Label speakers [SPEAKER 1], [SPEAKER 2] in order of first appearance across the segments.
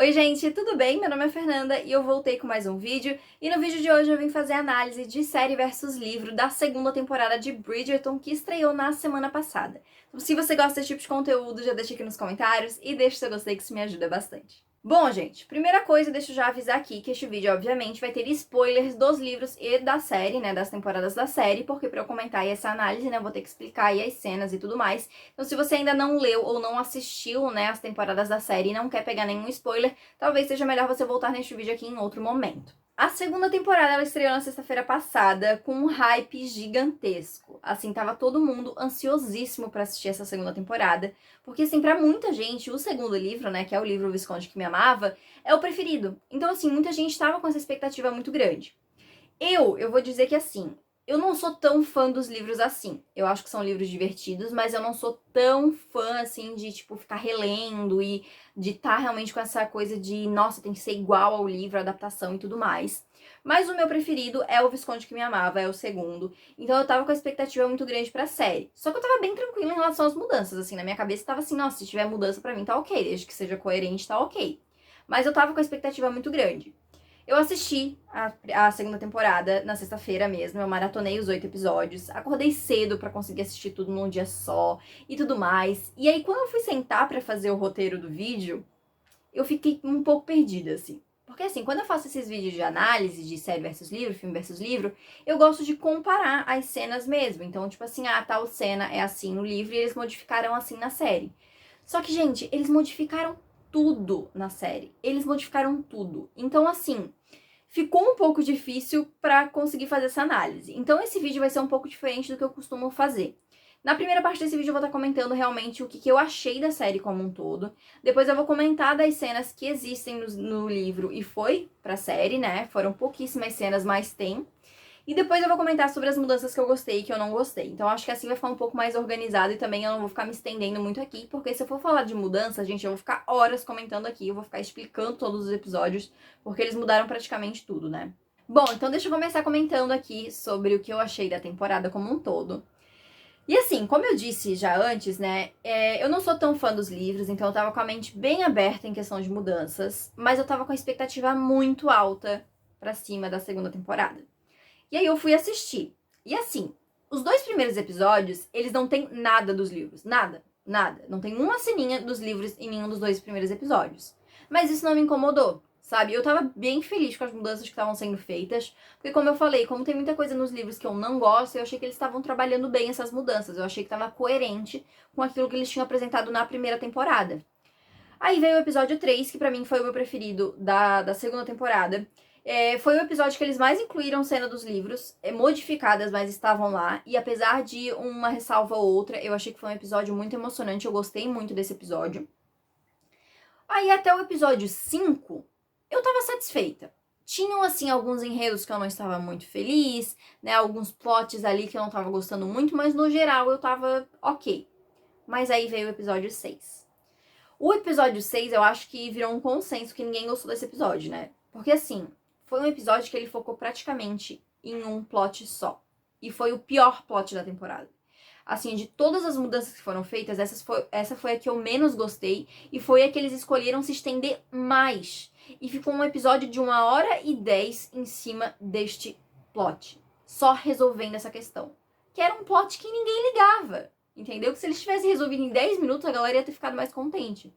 [SPEAKER 1] Oi gente, tudo bem? Meu nome é Fernanda e eu voltei com mais um vídeo. E no vídeo de hoje eu vim fazer análise de série versus livro da segunda temporada de Bridgerton, que estreou na semana passada. Então, se você gosta desse tipo de conteúdo, já deixa aqui nos comentários e deixa o seu gostei que isso me ajuda bastante. Bom, gente, primeira coisa, deixa eu já avisar aqui que este vídeo, obviamente, vai ter spoilers dos livros e da série, né, das temporadas da série, porque pra eu comentar aí essa análise, né, eu vou ter que explicar aí as cenas e tudo mais. Então, se você ainda não leu ou não assistiu, né, as temporadas da série e não quer pegar nenhum spoiler, talvez seja melhor você voltar neste vídeo aqui em outro momento. A segunda temporada, ela estreou na sexta-feira passada com um hype gigantesco. Assim, tava todo mundo ansiosíssimo pra assistir essa segunda temporada, porque, assim, pra muita gente, o segundo livro, né, que é o livro O Visconde que Me Amava, é o preferido. Então, assim, muita gente tava com essa expectativa muito grande. Eu vou dizer que, assim, eu não sou tão fã dos livros assim. Eu acho que são livros divertidos, mas eu não sou tão fã, assim, de, tipo, ficar relendo e de estar realmente com essa coisa de, nossa, tem que ser igual ao livro, a adaptação e tudo mais. Mas o meu preferido é O Visconde que Me Amava, é o segundo. Então eu tava com a expectativa muito grande pra série. Só que eu tava bem tranquila em relação às mudanças, assim, na minha cabeça tava assim, nossa, se tiver mudança pra mim tá ok, desde que seja coerente tá ok. Mas eu tava com a expectativa muito grande. Eu assisti a segunda temporada na sexta-feira mesmo, eu maratonei os 8 episódios, acordei cedo pra conseguir assistir tudo num dia só e tudo mais. E aí, quando eu fui sentar pra fazer o roteiro do vídeo, eu fiquei um pouco perdida, assim. Porque, assim, quando eu faço esses vídeos de análise de série versus livro, filme versus livro, eu gosto de comparar as cenas mesmo. Então, tipo assim, tal cena é assim no livro e eles modificaram assim na série. Só que, gente, eles modificaram tudo na série. Eles modificaram tudo. Então, assim, ficou um pouco difícil pra conseguir fazer essa análise. Então, esse vídeo vai ser um pouco diferente do que eu costumo fazer. Na primeira parte desse vídeo eu vou estar comentando realmente o que eu achei da série como um todo. Depois eu vou comentar das cenas que existem no livro e foi pra série, né? Foram pouquíssimas cenas, mas tem. E depois eu vou comentar sobre as mudanças que eu gostei e que eu não gostei. Então acho que assim vai ficar um pouco mais organizado e também eu não vou ficar me estendendo muito aqui, porque se eu for falar de mudança, gente, eu vou ficar horas comentando aqui, eu vou ficar explicando todos os episódios, porque eles mudaram praticamente tudo, né? Bom, então deixa eu começar comentando aqui sobre o que eu achei da temporada como um todo. E assim, como eu disse já antes, né, eu não sou tão fã dos livros, então eu tava com a mente bem aberta em questão de mudanças, mas eu tava com a expectativa muito alta pra cima da segunda temporada. E aí eu fui assistir. E assim, os dois primeiros episódios, eles não têm nada dos livros. Nada. Nada. Não tem uma ceninha dos livros em nenhum dos dois primeiros episódios. Mas isso não me incomodou, sabe? Eu tava bem feliz com as mudanças que estavam sendo feitas. Porque como eu falei, como tem muita coisa nos livros que eu não gosto, eu achei que eles estavam trabalhando bem essas mudanças. Eu achei que tava coerente com aquilo que eles tinham apresentado na primeira temporada. Aí veio o episódio 3, que pra mim foi o meu preferido da segunda temporada. Foi o episódio que eles mais incluíram cena dos livros, modificadas, mas estavam lá. E apesar de uma ressalva ou outra, eu achei que foi um episódio muito emocionante, eu gostei muito desse episódio. Aí até o episódio 5, eu tava satisfeita. Tinham, assim, alguns enredos que eu não estava muito feliz, né? Alguns plots ali que eu não tava gostando muito, mas no geral eu tava ok. Mas aí veio o episódio 6. O episódio 6, eu acho que virou um consenso que ninguém gostou desse episódio, né? Porque, assim, foi um episódio que ele focou praticamente em um plot só. E foi o pior plot da temporada. Assim, de todas as mudanças que foram feitas, essa foi a que eu menos gostei. E foi a que eles escolheram se estender mais. E ficou um episódio de 1h10 em cima deste plot. Só resolvendo essa questão. Que era um plot que ninguém ligava. Entendeu? Que se eles tivessem resolvido em 10 minutos, a galera ia ter ficado mais contente.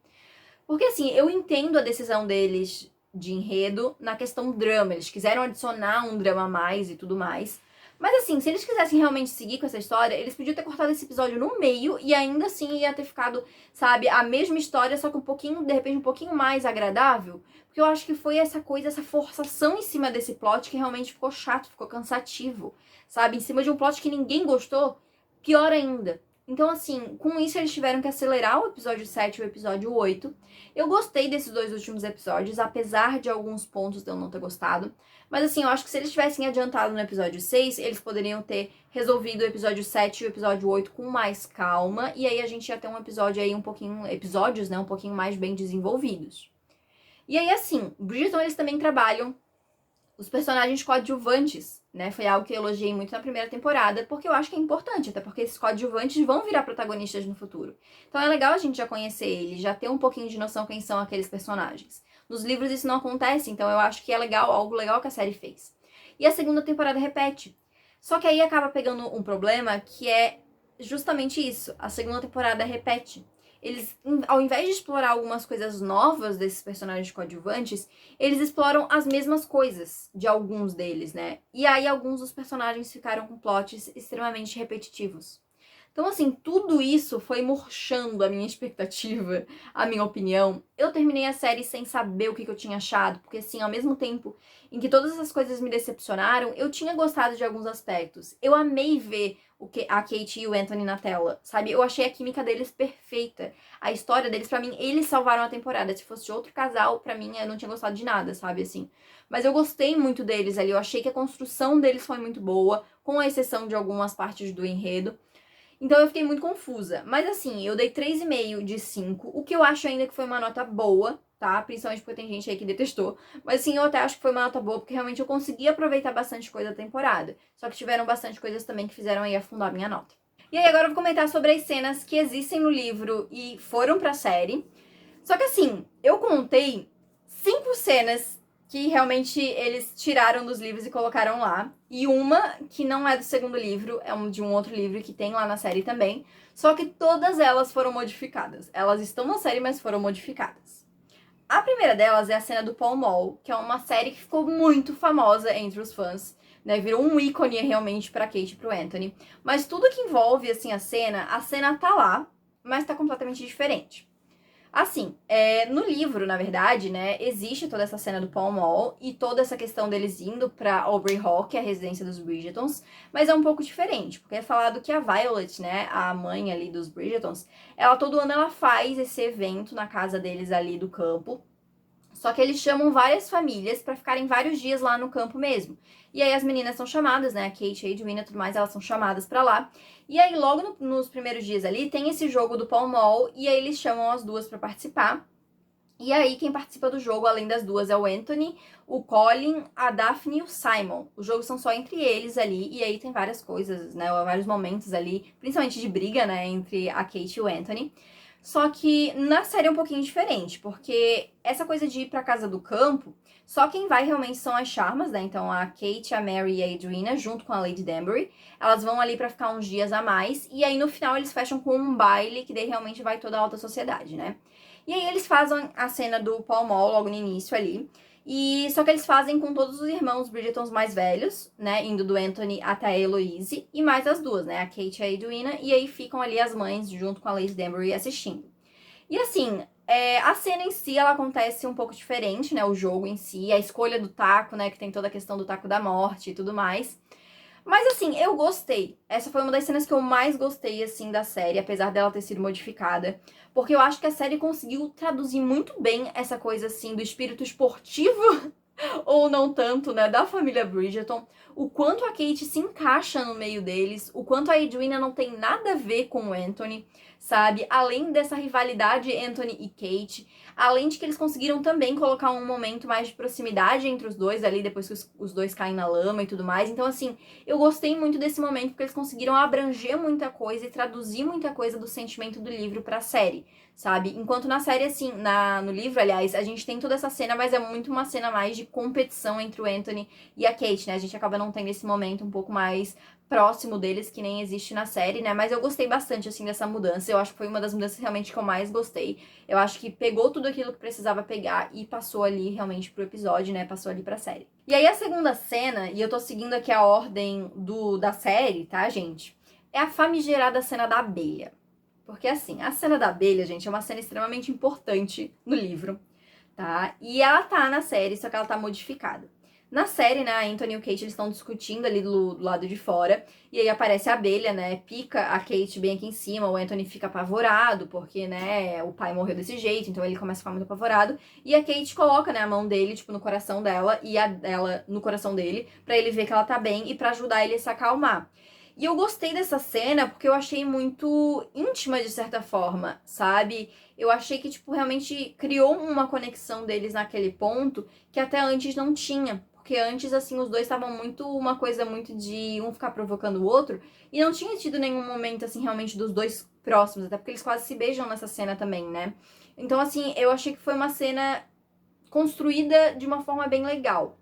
[SPEAKER 1] Porque assim, eu entendo a decisão deles de enredo na questão drama. Eles quiseram adicionar um drama a mais e tudo mais. Mas assim, se eles quisessem realmente seguir com essa história, eles podiam ter cortado esse episódio no meio e ainda assim ia ter ficado, sabe, a mesma história, só que um pouquinho, de repente, um pouquinho mais agradável. Porque eu acho que foi essa coisa, essa forçação em cima desse plot que realmente ficou chato, ficou cansativo, sabe? Em cima de um plot que ninguém gostou, pior ainda. Então, assim, com isso eles tiveram que acelerar o episódio 7 e o episódio 8. Eu gostei desses dois últimos episódios, apesar de alguns pontos de eu não ter gostado. Mas assim, eu acho que se eles tivessem adiantado no episódio 6, eles poderiam ter resolvido o episódio 7 e o episódio 8 com mais calma. E aí a gente ia ter um episódio aí um pouquinho... episódios, né? Um pouquinho mais bem desenvolvidos. E aí, assim, Bridgerton, eles também trabalham os personagens coadjuvantes, né? Foi algo que eu elogiei muito na primeira temporada, porque eu acho que é importante, até porque esses coadjuvantes vão virar protagonistas no futuro. Então é legal a gente já conhecer eles, já ter um pouquinho de noção quem são aqueles personagens. Nos livros isso não acontece, então eu acho que é legal, algo legal que a série fez. E a segunda temporada repete. Só que aí acaba pegando um problema que é justamente isso. A segunda temporada repete. Eles, ao invés de explorar algumas coisas novas desses personagens coadjuvantes, eles exploram as mesmas coisas de alguns deles, né? E aí alguns dos personagens ficaram com plots extremamente repetitivos. Então, assim, tudo isso foi murchando a minha expectativa, a minha opinião. Eu terminei a série sem saber o que eu tinha achado, porque, assim, ao mesmo tempo em que todas essas coisas me decepcionaram, eu tinha gostado de alguns aspectos. Eu amei ver a Kate e o Anthony na tela, sabe? Eu achei a química deles perfeita. A história deles, pra mim, eles salvaram a temporada. Se fosse outro casal, pra mim, eu não tinha gostado de nada, sabe? Assim. Mas eu gostei muito deles ali. Eu achei que a construção deles foi muito boa, com exceção de algumas partes do enredo. Então eu fiquei muito confusa. Mas assim, eu dei 3,5 de 5, o que eu acho ainda que foi uma nota boa, tá? Principalmente porque tem gente aí que detestou. Mas assim, eu até acho que foi uma nota boa, porque realmente eu consegui aproveitar bastante coisa da temporada. Só que tiveram bastante coisas também que fizeram aí afundar a minha nota. E aí agora eu vou comentar sobre as cenas que existem no livro e foram pra série. Só que assim, eu contei 5 cenas que realmente eles tiraram dos livros e colocaram lá. E uma que não é do segundo livro, é de um outro livro que tem lá na série também. Só que todas elas foram modificadas. Elas estão na série, mas foram modificadas. A primeira delas é a cena do Pall Mall, que é uma série que ficou muito famosa entre os fãs. Né, virou um ícone realmente pra Kate e pro Anthony. Mas tudo que envolve assim a cena tá lá, mas tá completamente diferente. Assim, no livro, na verdade, né, existe toda essa cena do Pall Mall e toda essa questão deles indo pra Aubrey Hall, que é a residência dos Bridgertons, mas é um pouco diferente, porque é falado que a Violet, né, a mãe ali dos Bridgertons, ela todo ano ela faz esse evento na casa deles ali do campo. Só que eles chamam várias famílias pra ficarem vários dias lá no campo mesmo. E aí as meninas são chamadas, né? A Kate, a Edwina e tudo mais, elas são chamadas pra lá. E aí logo nos primeiros dias ali tem esse jogo do Pall Mall e aí eles chamam as duas pra participar. E aí quem participa do jogo, além das duas, é o Anthony, o Colin, a Daphne e o Simon. Os jogos são só entre eles ali e aí tem várias coisas, né? Vários momentos ali, principalmente de briga, né? Entre a Kate e o Anthony. Só que na série é um pouquinho diferente, porque essa coisa de ir pra casa do campo, só quem vai realmente são as Charmas, né? Então a Kate, a Mary e a Edwina, junto com a Lady Danbury, elas vão ali pra ficar uns dias a mais, e aí no final eles fecham com um baile, que daí realmente vai toda a alta sociedade, né? E aí eles fazem a cena do Pall Mall logo no início ali, e só que eles fazem com todos os irmãos Bridgertons mais velhos, né? Indo do Anthony até a Eloise, e mais as duas, né? A Kate e a Edwina, e aí ficam ali as mães junto com a Lady Danbury assistindo. E assim, a cena em si, ela acontece um pouco diferente, né? O jogo em si, a escolha do taco, né? Que tem toda a questão do taco da morte e tudo mais. Mas assim, eu gostei. Essa foi uma das cenas que eu mais gostei, assim, da série, apesar dela ter sido modificada. Porque eu acho que a série conseguiu traduzir muito bem essa coisa, assim, do espírito esportivo, ou não tanto, né, da família Bridgerton. O quanto a Kate se encaixa no meio deles, o quanto a Edwina não tem nada a ver com o Anthony, sabe? Além dessa rivalidade Anthony e Kate, além de que eles conseguiram também colocar um momento mais de proximidade entre os dois ali, depois que os dois caem na lama e tudo mais. Então, assim, eu gostei muito desse momento porque eles conseguiram abranger muita coisa e traduzir muita coisa do sentimento do livro pra série, sabe? Enquanto na série, assim, no livro, aliás, a gente tem toda essa cena, mas é muito uma cena mais de competição entre o Anthony e a Kate, né? A gente acaba não tendo esse momento um pouco mais próximo deles, que nem existe na série, né? Mas eu gostei bastante, assim, dessa mudança. Eu acho que foi uma das mudanças realmente que eu mais gostei. Eu acho que pegou tudo aquilo que precisava pegar e passou ali realmente pro episódio, né? Passou ali pra série. E aí a segunda cena, e eu tô seguindo aqui a ordem da série, tá, gente? É a famigerada cena da abelha. Porque assim, a cena da abelha, gente, é uma cena extremamente importante no livro, tá? E ela tá na série, só que ela tá modificada. Na série, né, a Anthony e o Kate, eles estão discutindo ali do lado de fora, e aí aparece a abelha, né, pica a Kate bem aqui em cima, o Anthony fica apavorado, porque, né, o pai morreu desse jeito, então ele começa a ficar muito apavorado, e a Kate coloca, né, a mão dele, tipo, no coração dela, e a dela no coração dele, pra ele ver que ela tá bem, e pra ajudar ele a se acalmar. E eu gostei dessa cena porque eu achei muito íntima de certa forma, sabe? Eu achei que, tipo, realmente criou uma conexão deles naquele ponto que até antes não tinha. Porque antes, assim, os dois estavam muito, uma coisa muito de um ficar provocando o outro. E não tinha tido nenhum momento, assim, realmente dos dois próximos. Até porque eles quase se beijam nessa cena também, né? Então, assim, eu achei que foi uma cena construída de uma forma bem legal.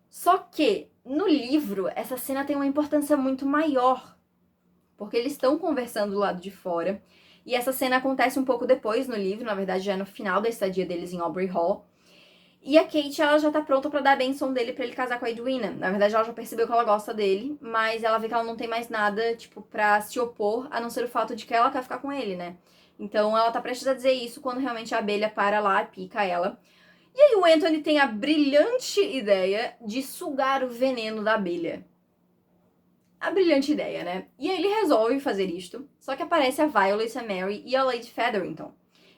[SPEAKER 1] Só que, no livro, essa cena tem uma importância muito maior, porque eles estão conversando do lado de fora, e essa cena acontece um pouco depois no livro, na verdade já é no final da estadia deles em Aubrey Hall, e a Kate, ela já tá pronta pra dar a bênção dele pra ele casar com a Edwina. Na verdade, ela já percebeu que ela gosta dele, mas ela vê que ela não tem mais nada, tipo, pra se opor, a não ser o fato de que ela quer ficar com ele, né? Então ela tá prestes a dizer isso quando realmente a abelha para lá e pica ela. E aí o Anthony tem a brilhante ideia de sugar o veneno da abelha. A brilhante ideia, né? E aí ele resolve fazer isto, só que aparece a Violet, a Mary e a Lady Featherington.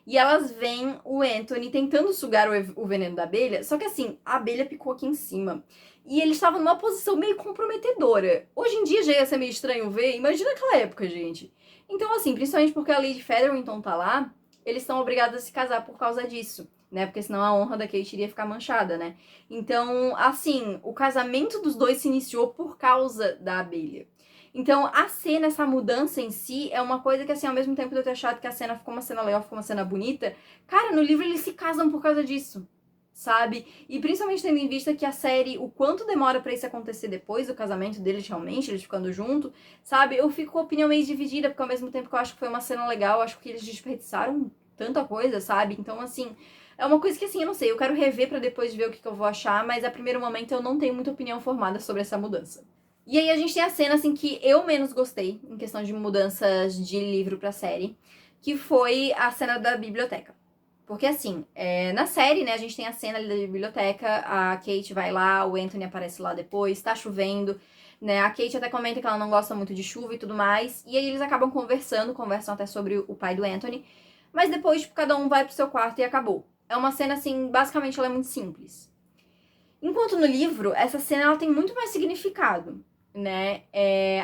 [SPEAKER 1] E elas veem o Anthony tentando sugar o veneno da abelha, só que assim, a abelha picou aqui em cima. E eles estavam numa posição meio comprometedora. Hoje em dia já ia ser meio estranho ver, imagina aquela época, gente. Então assim, principalmente porque a Lady Featherington tá lá, eles estão obrigados a se casar por causa disso, né? Porque senão a honra da Kate iria ficar manchada, né? Então, assim, o casamento dos dois se iniciou por causa da abelha. Então, a cena, essa mudança em si, é uma coisa que, assim, ao mesmo tempo de eu ter achado que a cena ficou uma cena legal, ficou uma cena bonita, cara, no livro eles se casam por causa disso, sabe? E principalmente tendo em vista que a série, o quanto demora pra isso acontecer depois do casamento deles realmente, eles ficando junto, sabe? Eu fico com a opinião meio dividida, porque ao mesmo tempo que eu acho que foi uma cena legal, eu acho que eles desperdiçaram tanta coisa, sabe? Então, assim, é uma coisa que, assim, eu não sei, eu quero rever pra depois ver o que eu vou achar, mas a primeiro momento eu não tenho muita opinião formada sobre essa mudança. E aí a gente tem a cena, assim, que eu menos gostei, em questão de mudanças de livro pra série, que foi a cena da biblioteca. Porque, assim, na série, né, a gente tem a cena ali da biblioteca, a Kate vai lá, o Anthony aparece lá depois, tá chovendo, né, a Kate até comenta que ela não gosta muito de chuva e tudo mais, e aí eles acabam conversam até sobre o pai do Anthony, mas depois, tipo, cada um vai pro seu quarto e acabou. É uma cena, assim, basicamente ela é muito simples. Enquanto no livro, essa cena ela tem muito mais significado, né?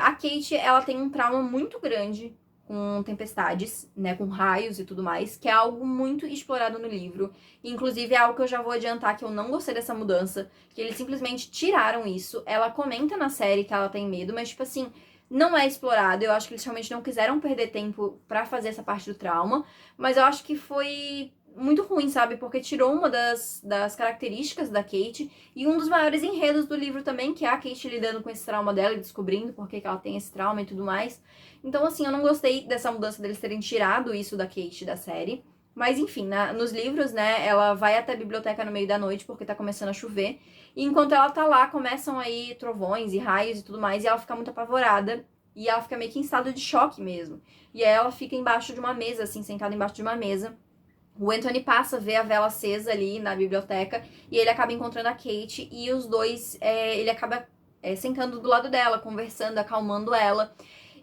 [SPEAKER 1] A Kate, ela tem um trauma muito grande com tempestades, né? Com raios e tudo mais, que é algo muito explorado no livro. Inclusive, é algo que eu já vou adiantar que eu não gostei dessa mudança, que eles simplesmente tiraram isso. Ela comenta na série que ela tem medo, mas, tipo assim, não é explorado. Eu acho que eles realmente não quiseram perder tempo pra fazer essa parte do trauma, mas eu acho que foi muito ruim, sabe? Porque tirou uma das características da Kate e um dos maiores enredos do livro também, que é a Kate lidando com esse trauma dela e descobrindo por que ela tem esse trauma e tudo mais. Então, assim, eu não gostei dessa mudança deles terem tirado isso da Kate da série. Mas, enfim, nos livros, né, ela vai até a biblioteca no meio da noite porque tá começando a chover. E enquanto ela tá lá, começam aí trovões e raios e tudo mais, e ela fica muito apavorada. E ela fica meio que em estado de choque mesmo. E aí ela fica embaixo de uma mesa, assim, sentada embaixo de uma mesa. O Anthony passa, vê a vela acesa ali na biblioteca e ele acaba encontrando a Kate e os dois, ele acaba sentando do lado dela, conversando, acalmando ela.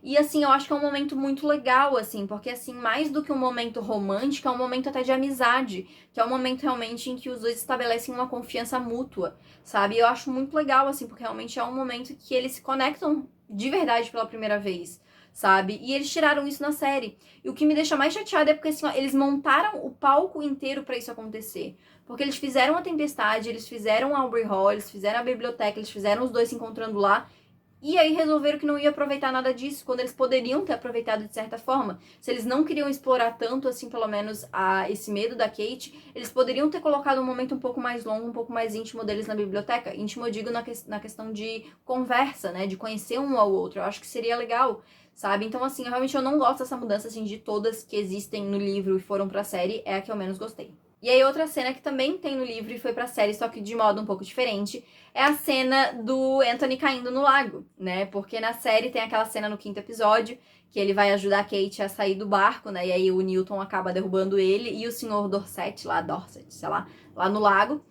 [SPEAKER 1] E assim, eu acho que é um momento muito legal, assim, porque assim, mais do que um momento romântico, é um momento até de amizade, que é um momento realmente em que os dois estabelecem uma confiança mútua, sabe? E eu acho muito legal, assim, porque realmente é um momento que eles se conectam de verdade pela primeira vez, sabe? E eles tiraram isso na série. E o que me deixa mais chateada é porque assim, ó, eles montaram o palco inteiro pra isso acontecer. Porque eles fizeram a tempestade, eles fizeram a Aubrey Hall, eles fizeram a biblioteca, eles fizeram os dois se encontrando lá. E aí resolveram que não ia aproveitar nada disso, quando eles poderiam ter aproveitado de certa forma. Se eles não queriam explorar tanto, assim, pelo menos, esse medo da Kate, eles poderiam ter colocado um momento um pouco mais longo, um pouco mais íntimo deles na biblioteca. Íntimo, eu digo, na questão de conversa, né? De conhecer um ao outro. Eu acho que seria legal, sabe? Então, assim, realmente eu não gosto dessa mudança, assim, de todas que existem no livro e foram pra série, é a que eu menos gostei. E aí outra cena que também tem no livro e foi pra série, só que de modo um pouco diferente, é a cena do Anthony caindo no lago, né? Porque na série tem aquela cena no 5º episódio, que ele vai ajudar a Kate a sair do barco, né? E aí o Newton acaba derrubando ele e o Sr. Dorset, sei lá, lá no lago.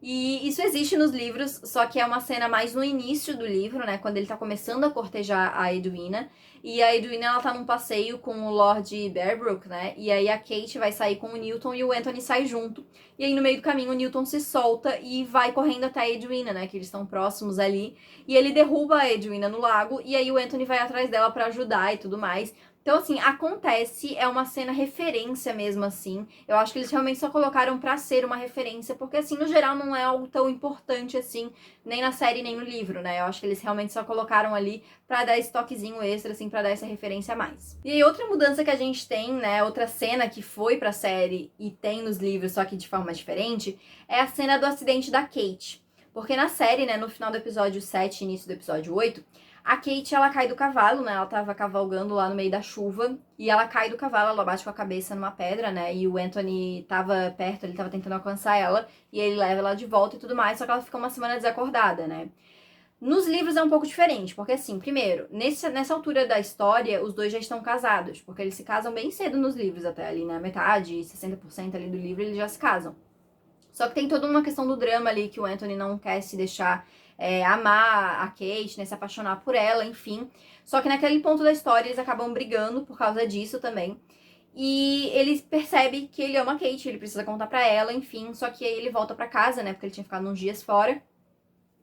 [SPEAKER 1] E isso existe nos livros, só que é uma cena mais no início do livro, né? Quando ele tá começando a cortejar a Edwina. E a Edwina, ela tá num passeio com o Lord Bearbrook, né? E aí a Kate vai sair com o Newton e o Anthony sai junto. E aí no meio do caminho o Newton se solta e vai correndo até a Edwina, né? Que eles estão próximos ali. E ele derruba a Edwina no lago e aí o Anthony vai atrás dela pra ajudar e tudo mais. Então, assim, acontece, é uma cena referência mesmo, assim. Eu acho que eles realmente só colocaram pra ser uma referência, porque, assim, no geral não é algo tão importante, assim, nem na série, nem no livro, né? Eu acho que eles realmente só colocaram ali pra dar esse toquezinho extra, assim, pra dar essa referência a mais. E aí, outra mudança que a gente tem, né, outra cena que foi pra série e tem nos livros, só que de forma diferente, é a cena do acidente da Kate. Porque na série, né, no final do episódio 7 e início do episódio 8, a Kate, ela cai do cavalo, né? Ela tava cavalgando lá no meio da chuva e ela cai do cavalo, ela bate com a cabeça numa pedra, né? E o Anthony tava perto, ele tava tentando alcançar ela e ele leva ela de volta e tudo mais, só que ela fica uma semana desacordada, né? Nos livros é um pouco diferente, porque assim, primeiro, nessa altura da história, os dois já estão casados, porque eles se casam bem cedo nos livros, até ali na metade, 60% ali do livro, eles já se casam. Só que tem toda uma questão do drama ali, que o Anthony não quer se deixar amar a Kate, né, se apaixonar por ela, enfim. Só que naquele ponto da história eles acabam brigando por causa disso também. E ele percebe que ele ama a Kate, ele precisa contar pra ela, enfim. Só que aí ele volta pra casa, né, porque ele tinha ficado uns dias fora.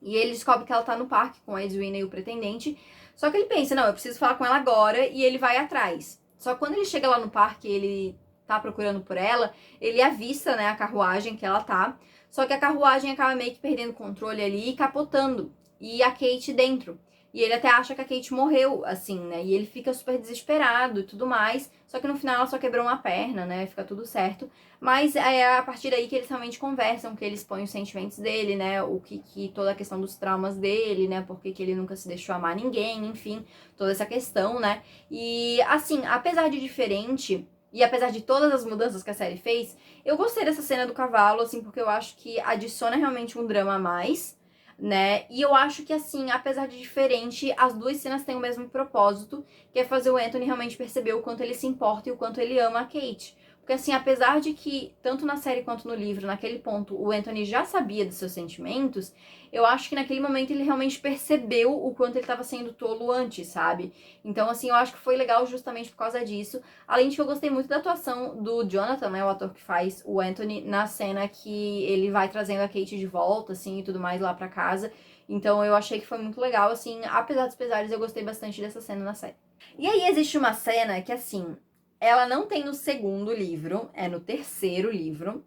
[SPEAKER 1] E ele descobre que ela tá no parque com a Edwina e o pretendente. Só que ele pensa, não, eu preciso falar com ela agora, e ele vai atrás. Só que quando ele chega lá no parque, ele tá procurando por ela, ele avista, né, a carruagem que ela tá. Só que a carruagem acaba meio que perdendo o controle ali e capotando. E a Kate dentro. E ele até acha que a Kate morreu, assim, né? E ele fica super desesperado e tudo mais. Só que no final ela só quebrou uma perna, né? Fica tudo certo. Mas é a partir daí que eles realmente conversam, que eles põem os sentimentos dele, né? Toda a questão dos traumas dele, né? Porque que ele nunca se deixou amar ninguém, enfim, toda essa questão, né? E assim, apesar de diferente, e apesar de todas as mudanças que a série fez, eu gostei dessa cena do cavalo, assim, porque eu acho que adiciona realmente um drama a mais, né? E eu acho que, assim, apesar de diferente, as duas cenas têm o mesmo propósito, que é fazer o Anthony realmente perceber o quanto ele se importa e o quanto ele ama a Kate. Porque, assim, apesar de que, tanto na série quanto no livro, naquele ponto, o Anthony já sabia dos seus sentimentos, eu acho que naquele momento ele realmente percebeu o quanto ele estava sendo tolo antes, sabe? Então, assim, eu acho que foi legal justamente por causa disso. Além de que eu gostei muito da atuação do Jonathan, né, o ator que faz o Anthony, na cena que ele vai trazendo a Kate de volta, assim, e tudo mais lá pra casa. Então, eu achei que foi muito legal, assim, apesar dos pesares, eu gostei bastante dessa cena na série. E aí existe uma cena que, assim, ela não tem no segundo livro, é no terceiro livro.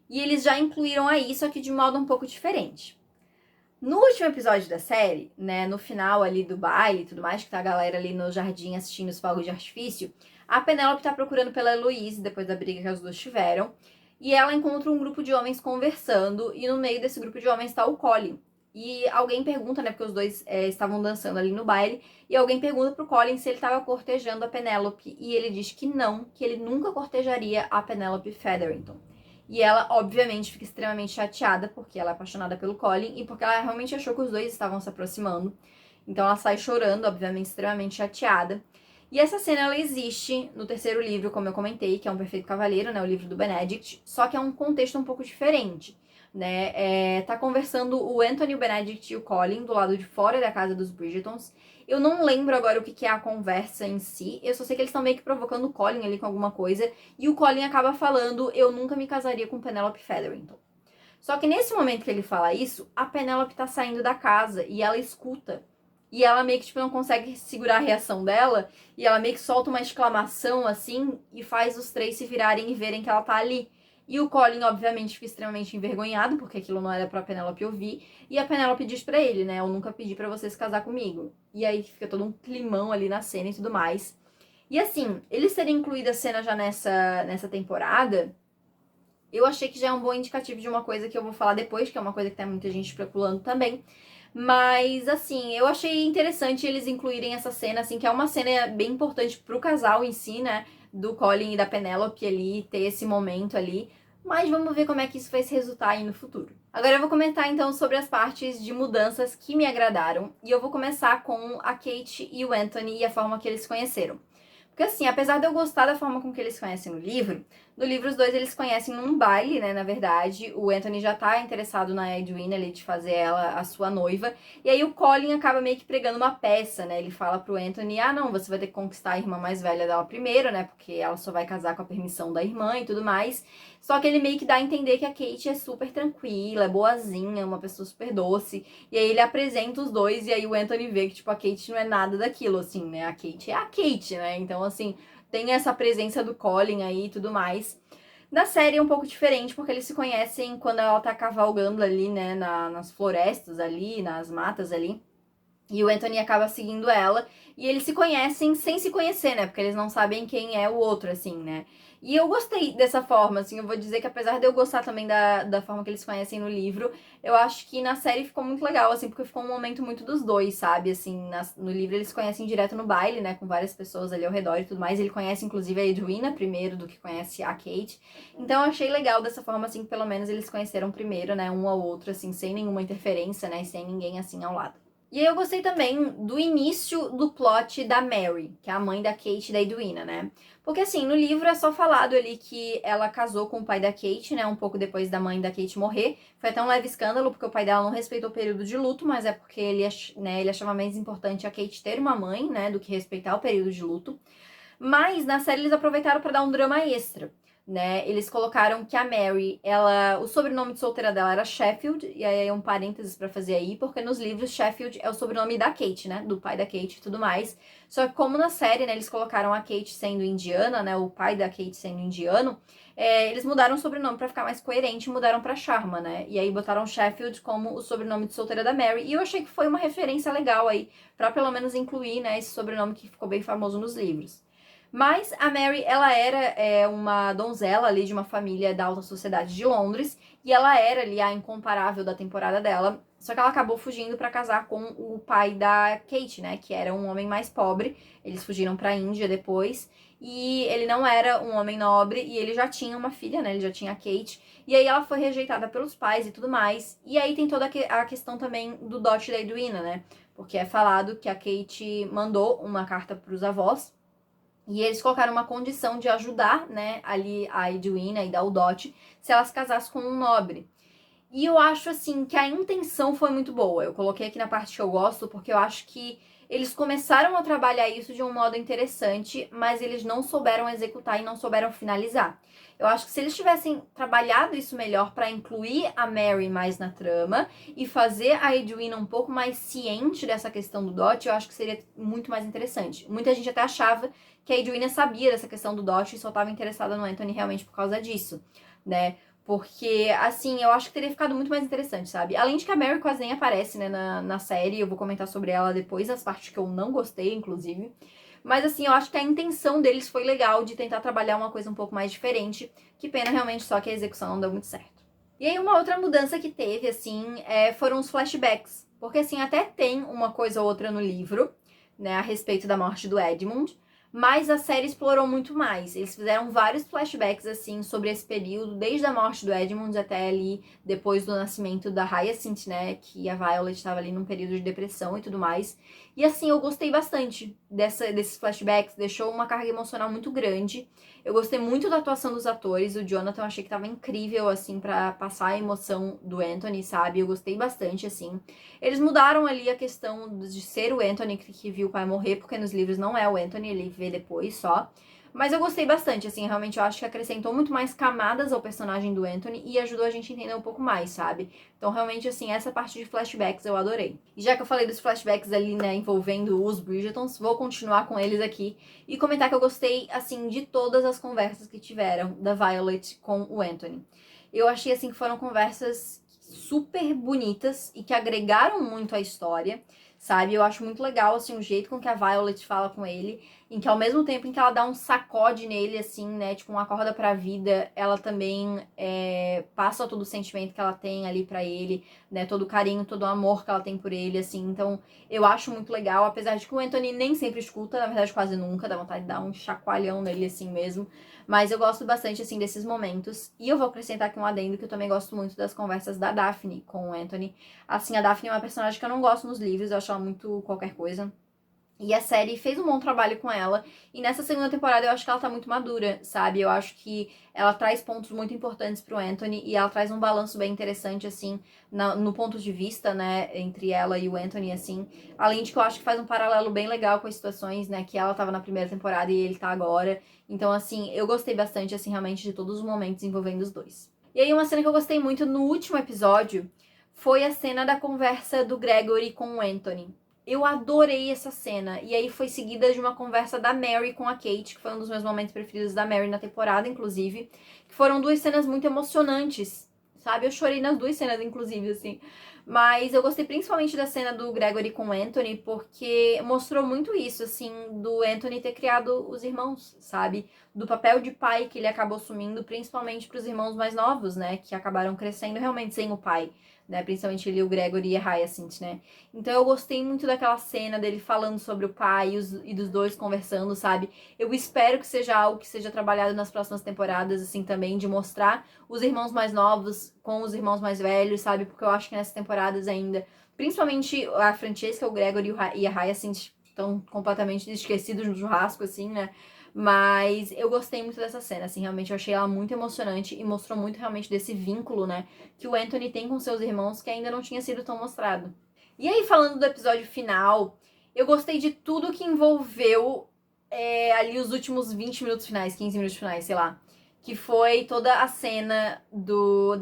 [SPEAKER 1] E eles já incluíram aí, só que de modo um pouco diferente. No último episódio da série, né, no final ali do baile e tudo mais, que tá a galera ali no jardim assistindo os fogos de artifício, a Penélope tá procurando pela Heloise, depois da briga que as duas tiveram, e ela encontra um grupo de homens conversando, e no meio desse grupo de homens tá o Colin. E alguém pergunta, né, porque os dois estavam dançando ali no baile, e alguém pergunta pro Colin se ele tava cortejando a Penélope, e ele diz que não, que ele nunca cortejaria a Penélope Featherington. E ela, obviamente, fica extremamente chateada, porque ela é apaixonada pelo Colin, e porque ela realmente achou que os dois estavam se aproximando. Então ela sai chorando, obviamente, extremamente chateada. E essa cena, ela existe no terceiro livro, como eu comentei, que é Um Perfeito Cavaleiro, né, o livro do Benedict, só que é um contexto um pouco diferente, né, tá conversando o Anthony, o Benedict e o Colin do lado de fora da casa dos Bridgertons. Eu não lembro agora o que é a conversa em si, eu só sei que eles estão meio que provocando o Colin ali com alguma coisa, e o Colin acaba falando, eu nunca me casaria com Penélope Featherington. Só que nesse momento que ele fala isso, a Penélope tá saindo da casa e ela escuta. E ela meio que, tipo, não consegue segurar a reação dela. E ela meio que solta uma exclamação, assim, e faz os três se virarem e verem que ela tá ali. E o Colin, obviamente, fica extremamente envergonhado, porque aquilo não era pra Penélope ouvir. E a Penélope diz pra ele, né, eu nunca pedi pra você se casar comigo. E aí fica todo um climão ali na cena e tudo mais. E assim, eles terem incluído a cena já nessa temporada, eu achei que já é um bom indicativo de uma coisa que eu vou falar depois, que é uma coisa que tem muita gente especulando também. Mas, assim, eu achei interessante eles incluírem essa cena, assim, que é uma cena bem importante pro casal em si, né? Do Colin e da Penélope ali, ter esse momento ali. Mas vamos ver como é que isso vai se resultar aí no futuro. Agora eu vou comentar, então, sobre as partes de mudanças que me agradaram. E eu vou começar com a Kate e o Anthony e a forma que eles se conheceram. Porque assim, apesar de eu gostar da forma com que eles se conhecem no livro, No livro, os dois eles se conhecem num baile, né, na verdade. O Anthony já tá interessado na Edwina ali, de fazer ela a sua noiva. E aí o Colin acaba meio que pregando uma peça, né? Ele fala pro Anthony, ah, não, você vai ter que conquistar a irmã mais velha dela primeiro, né? Porque ela só vai casar com a permissão da irmã e tudo mais. Só que ele meio que dá a entender que a Kate é super tranquila, é boazinha, uma pessoa super doce. E aí ele apresenta os dois e aí o Anthony vê que, tipo, a Kate não é nada daquilo, assim, né? A Kate é a Kate, né? Então, assim, tem essa presença do Colin aí e tudo mais. Na série é um pouco diferente, porque eles se conhecem quando ela tá cavalgando ali, né, nas florestas ali, nas matas ali. E o Anthony acaba seguindo ela. E eles se conhecem sem se conhecer, né? Porque eles não sabem quem é o outro, assim, né? E eu gostei dessa forma, assim. Eu vou dizer que apesar de eu gostar também da forma que eles se conhecem no livro, eu acho que na série ficou muito legal, assim, porque ficou um momento muito dos dois, sabe? Assim, no livro eles se conhecem direto no baile, né? Com várias pessoas ali ao redor e tudo mais. Ele conhece, inclusive, a Edwina primeiro do que conhece a Kate. Então eu achei legal dessa forma, assim, que pelo menos eles se conheceram primeiro, né? Um ao outro, assim, sem nenhuma interferência, né? E sem ninguém, assim, ao lado. E aí eu gostei também do início do plot da Mary, que é a mãe da Kate e da Edwina, né? Porque assim, no livro é só falado ali que ela casou com o pai da Kate, né? Um pouco depois da mãe da Kate morrer. Foi até um leve escândalo, porque o pai dela não respeitou o período de luto, mas é porque ele achava mais importante a Kate ter uma mãe, né? Do que respeitar o período de luto. Mas na série eles aproveitaram para dar um drama extra, né? Eles colocaram que a Mary, o sobrenome de solteira dela era Sheffield, e aí é um parênteses para fazer aí, porque nos livros Sheffield é o sobrenome da Kate, né? Do pai da Kate e tudo mais. Só que como na série, né, eles colocaram a Kate sendo indiana, né? O pai da Kate sendo indiano, eles mudaram o sobrenome para ficar mais coerente e mudaram para Sharma, né? E aí botaram Sheffield como o sobrenome de solteira da Mary. E eu achei que foi uma referência legal aí, para pelo menos incluir, né, esse sobrenome que ficou bem famoso nos livros. Mas a Mary, ela era uma donzela ali de uma família da alta sociedade de Londres, e ela era ali a incomparável da temporada dela, só que ela acabou fugindo para casar com o pai da Kate, né, que era um homem mais pobre. Eles fugiram para a Índia depois, e ele não era um homem nobre, e ele já tinha uma filha, né, ele já tinha a Kate, e aí ela foi rejeitada pelos pais e tudo mais, e aí tem toda a questão também do dote da Edwina, né, porque é falado que a Kate mandou uma carta para os avós, e eles colocaram uma condição de ajudar, né, ali a Edwina e dar o dote se ela se casasse com um nobre. E eu acho, assim, que a intenção foi muito boa. Eu coloquei aqui na parte que eu gosto, porque eu acho que eles começaram a trabalhar isso de um modo interessante, mas eles não souberam executar e não souberam finalizar. Eu acho que se eles tivessem trabalhado isso melhor para incluir a Mary mais na trama e fazer a Edwina um pouco mais ciente dessa questão do dote, eu acho que seria muito mais interessante. Muita gente até achava que a Edwina sabia dessa questão do dote e só estava interessada no Anthony realmente por causa disso, né? Porque, assim, eu acho que teria ficado muito mais interessante, sabe? Além de que a Mary quase nem aparece, né, na série. Eu vou comentar sobre ela depois, as partes que eu não gostei, inclusive. Mas, assim, eu acho que a intenção deles foi legal de tentar trabalhar uma coisa um pouco mais diferente. Que pena realmente só que a execução não deu muito certo. E aí, uma outra mudança que teve, assim, foram os flashbacks. Porque, assim, até tem uma coisa ou outra no livro, né, a respeito da morte do Edmund. Mas a série explorou muito mais. Eles fizeram vários flashbacks, assim, sobre esse período, desde a morte do Edmund até ali, depois do nascimento da Hyacinth, né, que a Violet estava ali num período de depressão e tudo mais. E, assim, eu gostei bastante desses flashbacks, deixou uma carga emocional muito grande. Eu gostei muito da atuação dos atores, o Jonathan eu achei que tava incrível, assim, pra passar a emoção do Anthony, sabe? Eu gostei bastante, assim. Eles mudaram ali a questão de ser o Anthony que viu o pai morrer, porque nos livros não é o Anthony, ele vê depois só. Mas eu gostei bastante, assim, realmente eu acho que acrescentou muito mais camadas ao personagem do Anthony e ajudou a gente a entender um pouco mais, sabe? Então, realmente, assim, essa parte de flashbacks eu adorei. E já que eu falei dos flashbacks ali, né, envolvendo os Bridgertons, vou continuar com eles aqui e comentar que eu gostei, assim, de todas as conversas que tiveram da Violet com o Anthony. Eu achei, assim, que foram conversas super bonitas e que agregaram muito à história, sabe? Eu acho muito legal, assim, o jeito com que a Violet fala com ele, em que ao mesmo tempo em que ela dá um sacode nele, assim, né, tipo, uma corda pra vida, ela também passa todo o sentimento que ela tem ali pra ele, né, todo o carinho, todo o amor que ela tem por ele, assim, então eu acho muito legal, apesar de que o Anthony nem sempre escuta, na verdade quase nunca, dá vontade de dar um chacoalhão nele, assim mesmo, mas eu gosto bastante, assim, desses momentos, e eu vou acrescentar aqui um adendo que eu também gosto muito das conversas da Daphne com o Anthony. Assim, a Daphne é uma personagem que eu não gosto nos livros, eu acho ela muito qualquer coisa. E a série fez um bom trabalho com ela. E nessa segunda temporada eu acho que ela tá muito madura, sabe? Eu acho que ela traz pontos muito importantes pro Anthony e ela traz um balanço bem interessante, assim, no ponto de vista, né, entre ela e o Anthony, assim. Além de que eu acho que faz um paralelo bem legal com as situações, né, que ela tava na primeira temporada e ele tá agora. Então, assim, eu gostei bastante, assim, realmente de todos os momentos envolvendo os dois. E aí, uma cena que eu gostei muito no último episódio foi a cena da conversa do Gregory com o Anthony. Eu adorei essa cena. E aí foi seguida de uma conversa da Mary com a Kate, que foi um dos meus momentos preferidos da Mary na temporada, inclusive. Que foram duas cenas muito emocionantes, sabe? Eu chorei nas duas cenas, inclusive, assim. Mas eu gostei principalmente da cena do Gregory com o Anthony, porque mostrou muito isso, assim, do Anthony ter criado os irmãos, sabe? Do papel de pai que ele acabou assumindo, principalmente pros irmãos mais novos, né? Que acabaram crescendo realmente sem o pai, né? Principalmente ele, o Gregory e a Hyacinth, né? Então eu gostei muito daquela cena dele falando sobre o pai e dos dois conversando, sabe? Eu espero que seja algo que seja trabalhado nas próximas temporadas, assim, também, de mostrar os irmãos mais novos com os irmãos mais velhos, sabe? Porque eu acho que nessas temporadas ainda, principalmente a Francesca, o Gregory e a Hyacinth estão completamente esquecidos no churrasco, assim, né? Mas eu gostei muito dessa cena, assim, realmente eu achei ela muito emocionante e mostrou muito realmente desse vínculo, né, que o Anthony tem com seus irmãos que ainda não tinha sido tão mostrado. E aí, falando do episódio final, eu gostei de tudo que envolveu ali os últimos 20 minutos finais, 15 minutos finais, sei lá. Que foi toda a cena do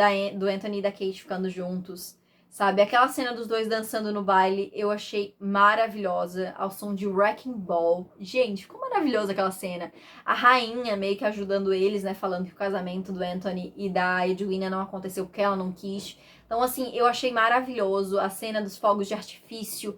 [SPEAKER 1] Anthony e da Kate ficando juntos. Sabe? Aquela cena dos dois dançando no baile, eu achei maravilhosa, ao som de Wrecking Ball. Gente, ficou maravilhosa aquela cena. A rainha meio que ajudando eles, né? Falando que o casamento do Anthony e da Edwina não aconteceu porque ela não quis. Então, assim, eu achei maravilhoso a cena dos fogos de artifício,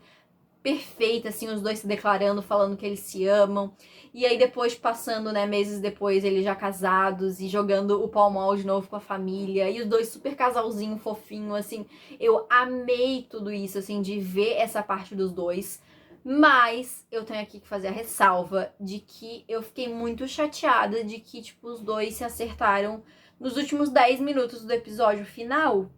[SPEAKER 1] perfeita, assim, os dois se declarando, falando que eles se amam. E aí depois, passando, né, meses depois, eles já casados e jogando o pau mal de novo com a família. E os dois super casalzinho, fofinho, assim. Eu amei tudo isso, assim, de ver essa parte dos dois. Mas eu tenho aqui que fazer a ressalva de que eu fiquei muito chateada de que, tipo, os dois se acertaram nos últimos 10 minutos do episódio final.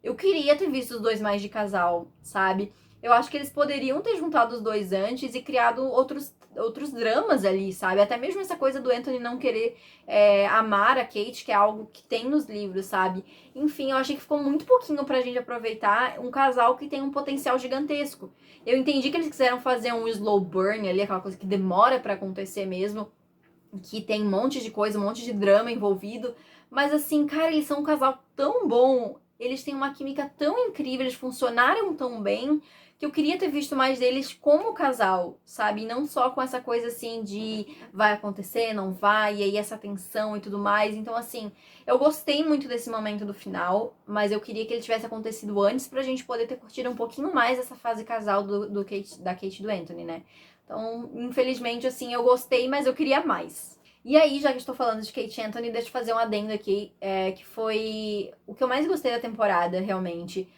[SPEAKER 1] Eu queria ter visto os dois mais de casal, sabe? Eu acho que eles poderiam ter juntado os dois antes e criado outros dramas ali, sabe? Até mesmo essa coisa do Anthony não querer amar a Kate, que é algo que tem nos livros, sabe? Enfim, eu achei que ficou muito pouquinho pra gente aproveitar um casal que tem um potencial gigantesco. Eu entendi que eles quiseram fazer um slow burn ali, aquela coisa que demora pra acontecer mesmo, que tem um monte de coisa, um monte de drama envolvido. Mas assim, cara, eles são um casal tão bom, eles têm uma química tão incrível, eles funcionaram tão bem, que eu queria ter visto mais deles como casal, sabe? E não só com essa coisa assim de vai acontecer, não vai, e aí essa tensão e tudo mais. Então, assim, eu gostei muito desse momento do final, mas eu queria que ele tivesse acontecido antes pra gente poder ter curtido um pouquinho mais essa fase casal da Kate e do Anthony, né? Então, infelizmente, assim, eu gostei, mas eu queria mais. E aí, já que estou falando de Kate e Anthony, deixa eu fazer um adendo aqui, que foi o que eu mais gostei da temporada, realmente,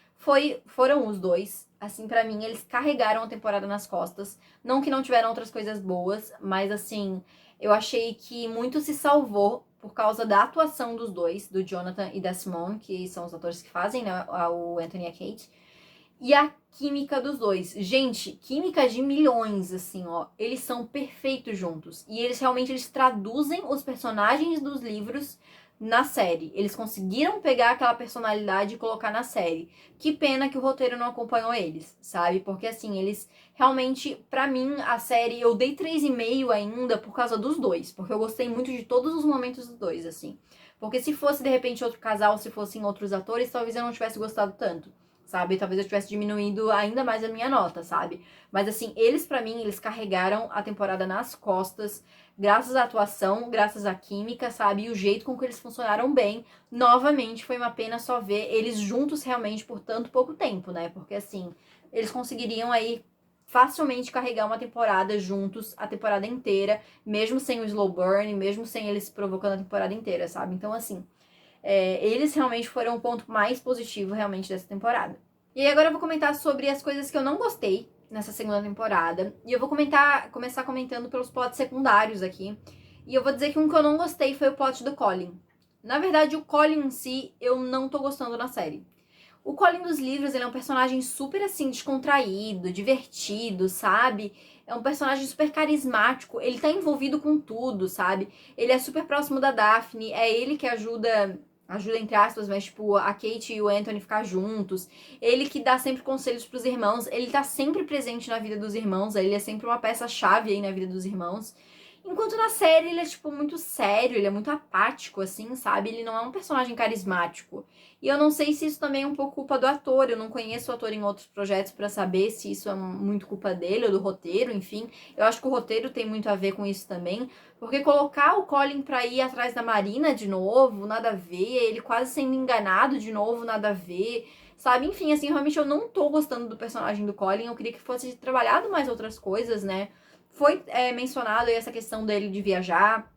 [SPEAKER 1] foram os dois. Assim, pra mim, eles carregaram a temporada nas costas. Não que não tiveram outras coisas boas, mas assim, eu achei que muito se salvou por causa da atuação dos dois, do Jonathan e da Simone, que são os atores que fazem, né, o Anthony e a Kate. E a química dos dois. Gente, química de milhões, assim, ó. Eles são perfeitos juntos. E eles realmente eles traduzem os personagens dos livros na série. Eles conseguiram pegar aquela personalidade e colocar na série. Que pena que o roteiro não acompanhou eles, sabe? Porque assim, eles realmente, pra mim, a série eu dei 3,5 ainda por causa dos dois. Porque eu gostei muito de todos os momentos dos dois, assim. Porque se fosse, de repente, outro casal, se fossem outros atores, talvez eu não tivesse gostado tanto, sabe? Talvez eu tivesse diminuído ainda mais a minha nota, sabe? Mas assim, eles pra mim, eles carregaram a temporada nas costas, graças à atuação, graças à química, sabe? E o jeito com que eles funcionaram bem. Novamente, foi uma pena só ver eles juntos realmente por tanto pouco tempo, né? Porque assim, eles conseguiriam aí facilmente carregar uma temporada juntos, a temporada inteira, mesmo sem o slow burn, mesmo sem eles provocando a temporada inteira, sabe? Então assim, eles realmente foram o ponto mais positivo realmente dessa temporada. E aí agora eu vou comentar sobre as coisas que eu não gostei nessa segunda temporada. E eu vou começar comentando pelos plots secundários aqui. E eu vou dizer que um que eu não gostei foi o plot do Colin. Na verdade, o Colin em si, eu não tô gostando na série. O Colin dos livros, ele é um personagem super, assim, descontraído, divertido, sabe? É um personagem super carismático, ele tá envolvido com tudo, sabe? Ele é super próximo da Daphne, é ele que ajuda entre aspas, mas tipo, a Kate e o Anthony ficar juntos. Ele que dá sempre conselhos pros irmãos, ele tá sempre presente na vida dos irmãos, ele é sempre uma peça-chave aí na vida dos irmãos. Enquanto na série ele é, tipo, muito sério, ele é muito apático, assim, sabe? Ele não é um personagem carismático. E eu não sei se isso também é um pouco culpa do ator, eu não conheço o ator em outros projetos pra saber se isso é muito culpa dele ou do roteiro, enfim. Eu acho que o roteiro tem muito a ver com isso também, porque colocar o Colin pra ir atrás da Marina de novo, nada a ver, ele quase sendo enganado de novo, nada a ver, sabe? Enfim, assim, realmente eu não tô gostando do personagem do Colin, eu queria que fosse trabalhado mais outras coisas, né? Foi mencionado aí essa questão dele de viajar,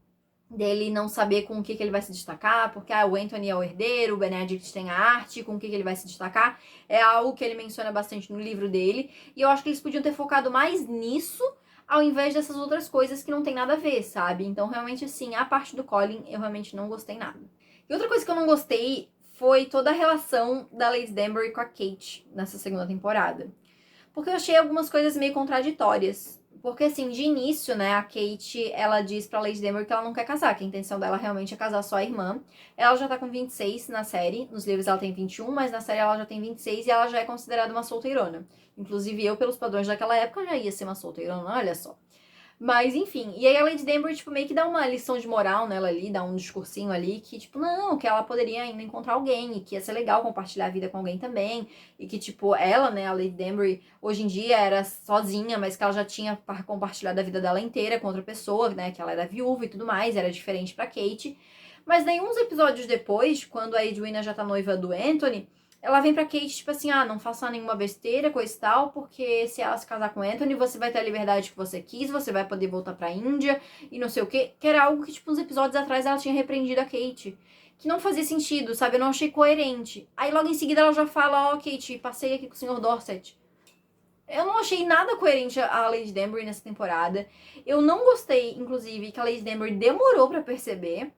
[SPEAKER 1] dele não saber com o que ele vai se destacar, porque o Anthony é o herdeiro, o Benedict tem a arte, com o que ele vai se destacar. É algo que ele menciona bastante no livro dele. E eu acho que eles podiam ter focado mais nisso, ao invés dessas outras coisas que não tem nada a ver, sabe? Então, realmente, assim, a parte do Colin, eu realmente não gostei nada. E outra coisa que eu não gostei foi toda a relação da Lady Danbury com a Kate nessa segunda temporada. Porque eu achei algumas coisas meio contraditórias. Porque, assim, de início, né, a Kate, ela diz pra Lady Denver que ela não quer casar, que a intenção dela realmente é casar só a irmã. Ela já tá com 26 na série, nos livros ela tem 21, mas na série ela já tem 26 e ela já é considerada uma solteirona. Inclusive eu, pelos padrões daquela época, já ia ser uma solteirona, olha só. Mas, enfim. E aí a Lady Danbury, tipo, meio que dá uma lição de moral nela ali, dá um discursinho ali que, tipo, não, que ela poderia ainda encontrar alguém e que ia ser legal compartilhar a vida com alguém também. E que, tipo, ela, né, a Lady Danbury, hoje em dia era sozinha, mas que ela já tinha compartilhado a vida dela inteira com outra pessoa, né, que ela era viúva e tudo mais, era diferente pra Kate. Mas daí, uns episódios depois, quando a Edwina já tá noiva do Anthony, ela vem pra Kate, tipo assim, não faça nenhuma besteira, coisa e tal, porque se ela se casar com Anthony, você vai ter a liberdade que você quis, você vai poder voltar pra Índia e não sei o quê. Que era algo que, tipo, uns episódios atrás ela tinha repreendido a Kate. Que não fazia sentido, sabe? Eu não achei coerente. Aí logo em seguida ela já fala, Kate, passei aqui com o Sr. Dorset. Eu não achei nada coerente a Lady Danbury nessa temporada. Eu não gostei, inclusive, que a Lady Danbury demorou pra perceber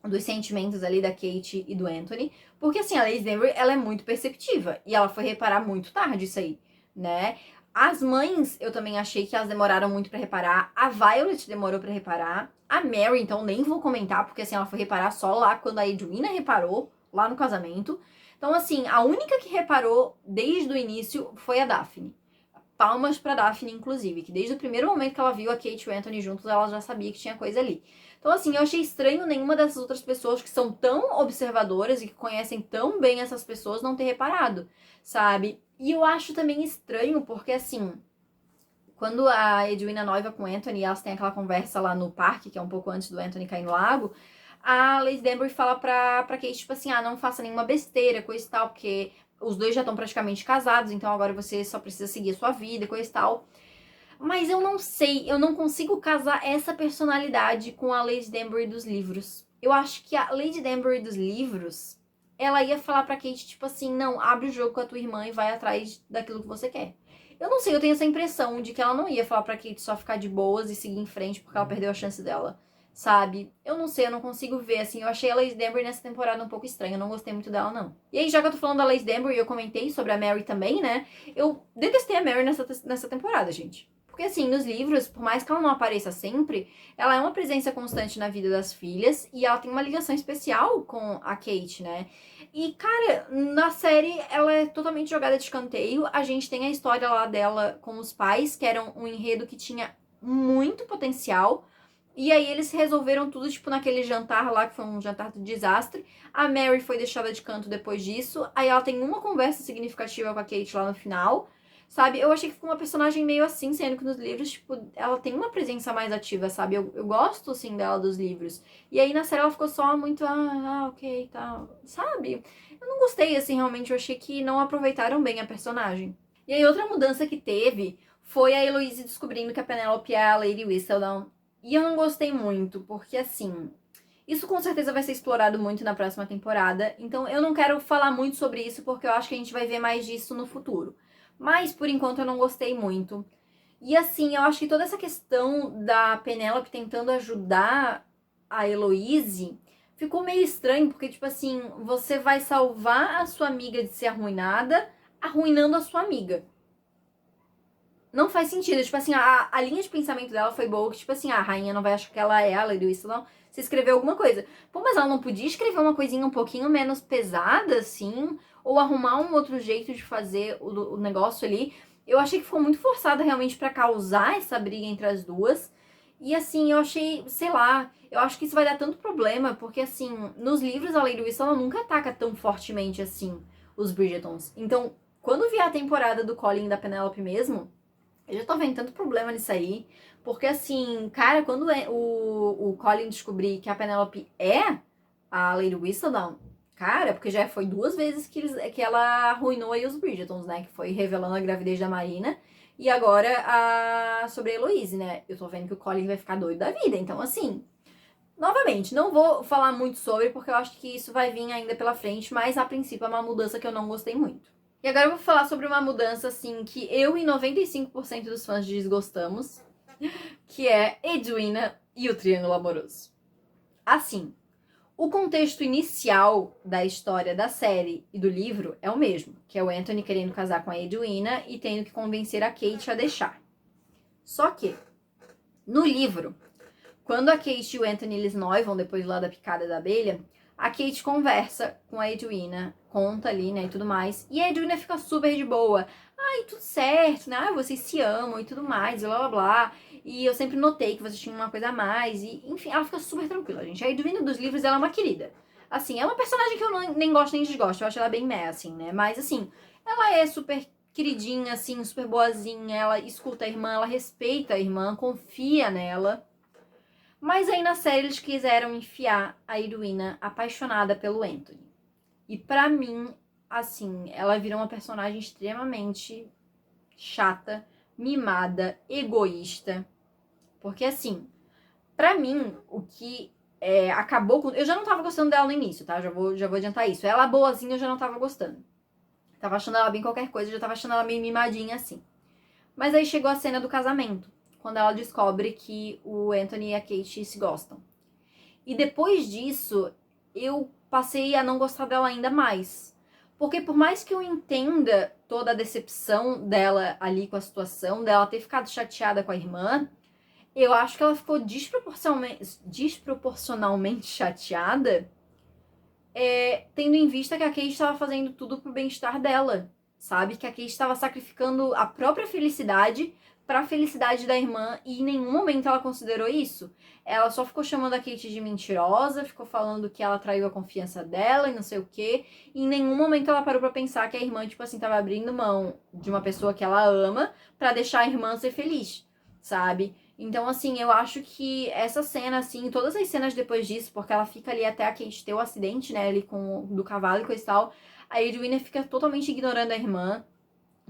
[SPEAKER 1] dos sentimentos ali da Kate e do Anthony, porque assim, a Lady Danbury, ela é muito perceptiva, e ela foi reparar muito tarde isso aí, né? As mães, eu também achei que elas demoraram muito pra reparar, a Violet demorou pra reparar, a Mary, então, nem vou comentar, porque assim, ela foi reparar só lá quando a Edwina reparou, lá no casamento. Então, assim, a única que reparou desde o início foi a Daphne. Palmas pra Daphne, inclusive, que desde o primeiro momento que ela viu a Kate e o Anthony juntos, ela já sabia que tinha coisa ali. Então, assim, eu achei estranho nenhuma dessas outras pessoas que são tão observadoras e que conhecem tão bem essas pessoas não ter reparado, sabe? E eu acho também estranho porque, assim, quando a Edwina noiva com o Anthony, elas têm aquela conversa lá no parque, que é um pouco antes do Anthony cair no lago, a Lady Danbury fala pra Kate, tipo assim, não faça nenhuma besteira, coisa e tal, porque os dois já estão praticamente casados, então agora você só precisa seguir a sua vida e coisa e tal. Mas eu não sei, eu não consigo casar essa personalidade com a Lady Danbury dos livros. Eu acho que a Lady Danbury dos livros, ela ia falar pra Kate, tipo assim, não, abre o jogo com a tua irmã e vai atrás daquilo que você quer. Eu não sei, eu tenho essa impressão de que ela não ia falar pra Kate só ficar de boas e seguir em frente porque ela perdeu a chance dela, sabe? Eu não sei, eu não consigo ver, assim, eu achei a Lady Danbury nessa temporada um pouco estranha, eu não gostei muito dela, não. E aí, já que eu tô falando da Lady Danbury, eu comentei sobre a Mary também, né? Eu detestei a Mary nessa temporada, gente. Porque, assim, nos livros, por mais que ela não apareça sempre, ela é uma presença constante na vida das filhas e ela tem uma ligação especial com a Kate, né? E, cara, na série ela é totalmente jogada de escanteio. A gente tem a história lá dela com os pais, que era um enredo que tinha muito potencial. E aí eles resolveram tudo, tipo, naquele jantar lá, que foi um jantar de desastre. A Mary foi deixada de canto depois disso. Aí ela tem uma conversa significativa com a Kate lá no final. Sabe? Eu achei que ficou uma personagem meio assim, sendo que nos livros, tipo, ela tem uma presença mais ativa, sabe? Eu gosto, sim, dela dos livros. E aí na série ela ficou só muito, ok, tal, sabe? Eu não gostei, assim, realmente. Eu achei que não aproveitaram bem a personagem. E aí outra mudança que teve foi a Heloise descobrindo que a Penelope é a Lady Whistledown. E eu não gostei muito, porque assim, isso com certeza vai ser explorado muito na próxima temporada. Então eu não quero falar muito sobre isso, porque eu acho que a gente vai ver mais disso no futuro. Mas, por enquanto, eu não gostei muito. E assim, eu acho que toda essa questão da Penélope tentando ajudar a Heloise ficou meio estranho, porque, tipo assim, você vai salvar a sua amiga de ser arruinada, arruinando a sua amiga. Não faz sentido. Tipo assim, a linha de pensamento dela foi boa, que tipo assim, a rainha não vai achar que ela é a Lady Whistledown se escrever alguma coisa. Pô, mas ela não podia escrever uma coisinha um pouquinho menos pesada, assim? Ou arrumar um outro jeito de fazer o negócio ali? Eu achei que ficou muito forçada realmente pra causar essa briga entre as duas. E assim, eu achei, sei lá, eu acho que isso vai dar tanto problema, porque assim, nos livros a Lady Whistledown nunca ataca tão fortemente assim os Bridgertons. Então, quando vier a temporada do Colin e da Penelope mesmo, eu já tô vendo tanto problema nisso aí. Porque assim, cara, quando o Colin descobrir que a Penelope é a Lady Whistledown, cara, porque já foi 2 vezes que ela arruinou aí os Bridgertons, né? Que foi revelando a gravidez da Marina. E agora sobre a Heloise, né? Eu tô vendo que o Colin vai ficar doido da vida. Então, assim, novamente, não vou falar muito sobre, porque eu acho que isso vai vir ainda pela frente, mas a princípio é uma mudança que eu não gostei muito. E agora eu vou falar sobre uma mudança, assim, que eu e 95% dos fãs desgostamos, que é Edwina e o Triângulo Amoroso. Assim, o contexto inicial da história da série e do livro é o mesmo, que é o Anthony querendo casar com a Edwina e tendo que convencer a Kate a deixar. Só que, no livro, quando a Kate e o Anthony eles noivam depois lá da picada da abelha, a Kate conversa com a Edwina, conta ali, né, e tudo mais. E a Edwina fica super de boa. Ai, tudo certo, né? Ai, vocês se amam e tudo mais, blá blá blá. E eu sempre notei que vocês tinham uma coisa a mais. E, enfim, ela fica super tranquila, gente. A Edwina dos livros, ela é uma querida. Assim, é uma personagem que eu nem gosto nem desgosto. Eu acho ela bem meh, assim, né? Mas, assim, ela é super queridinha, assim, super boazinha. Ela escuta a irmã, ela respeita a irmã, confia nela. Mas aí na série eles quiseram enfiar a Edwina apaixonada pelo Anthony. E pra mim, assim, ela virou uma personagem extremamente chata, mimada, egoísta. Porque assim, pra mim, o que acabou com... Eu já não tava gostando dela no início, tá? Já vou adiantar isso. Ela boazinha eu já não tava gostando. Tava achando ela bem qualquer coisa, já tava achando ela meio mimadinha assim. Mas aí chegou a cena do casamento, quando ela descobre que o Anthony e a Kate se gostam. E depois disso, eu passei a não gostar dela ainda mais. Porque por mais que eu entenda toda a decepção dela ali com a situação, dela ter ficado chateada com a irmã, eu acho que ela ficou desproporcionalmente chateada, tendo em vista que a Kate estava fazendo tudo pro bem-estar dela, sabe? Que a Kate estava sacrificando a própria felicidade para a felicidade da irmã e em nenhum momento ela considerou isso. Ela só ficou chamando a Kate de mentirosa, ficou falando que ela traiu a confiança dela e não sei o quê. E em nenhum momento ela parou para pensar que a irmã, tipo assim, tava abrindo mão de uma pessoa que ela ama para deixar a irmã ser feliz, sabe? Então, assim, eu acho que essa cena, assim, todas as cenas depois disso, porque ela fica ali até a Kate ter o acidente, né, ali do cavalo e coisa e tal, a Edwina fica totalmente ignorando a irmã.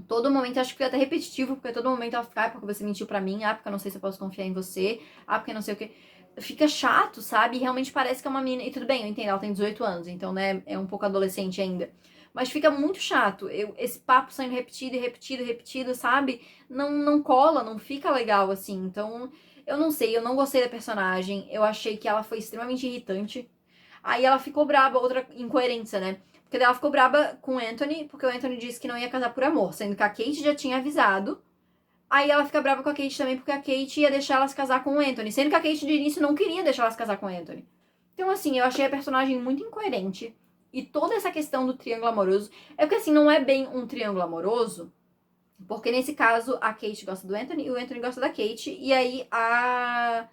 [SPEAKER 1] Todo momento, acho que fica até repetitivo, porque todo momento ela fica, porque você mentiu pra mim, porque eu não sei se eu posso confiar em você, porque não sei o que. Fica chato, sabe? E realmente parece que é uma menina. E tudo bem, eu entendo, ela tem 18 anos, então, né, é um pouco adolescente ainda. Mas fica muito chato. Esse papo sendo repetido e repetido e repetido, sabe? Não cola, não fica legal assim. Então, eu não sei, eu não gostei da personagem. Eu achei que ela foi extremamente irritante. Aí ela ficou braba, outra incoerência, né? Porque ela ficou braba com o Anthony, porque o Anthony disse que não ia casar por amor, sendo que a Kate já tinha avisado. Aí ela fica brava com a Kate também, porque a Kate ia deixar ela se casar com o Anthony, sendo que a Kate de início não queria deixar ela se casar com o Anthony. Então, assim, eu achei a personagem muito incoerente. E toda essa questão do triângulo amoroso. É porque, assim, não é bem um triângulo amoroso. Porque nesse caso, a Kate gosta do Anthony e o Anthony gosta da Kate. E aí a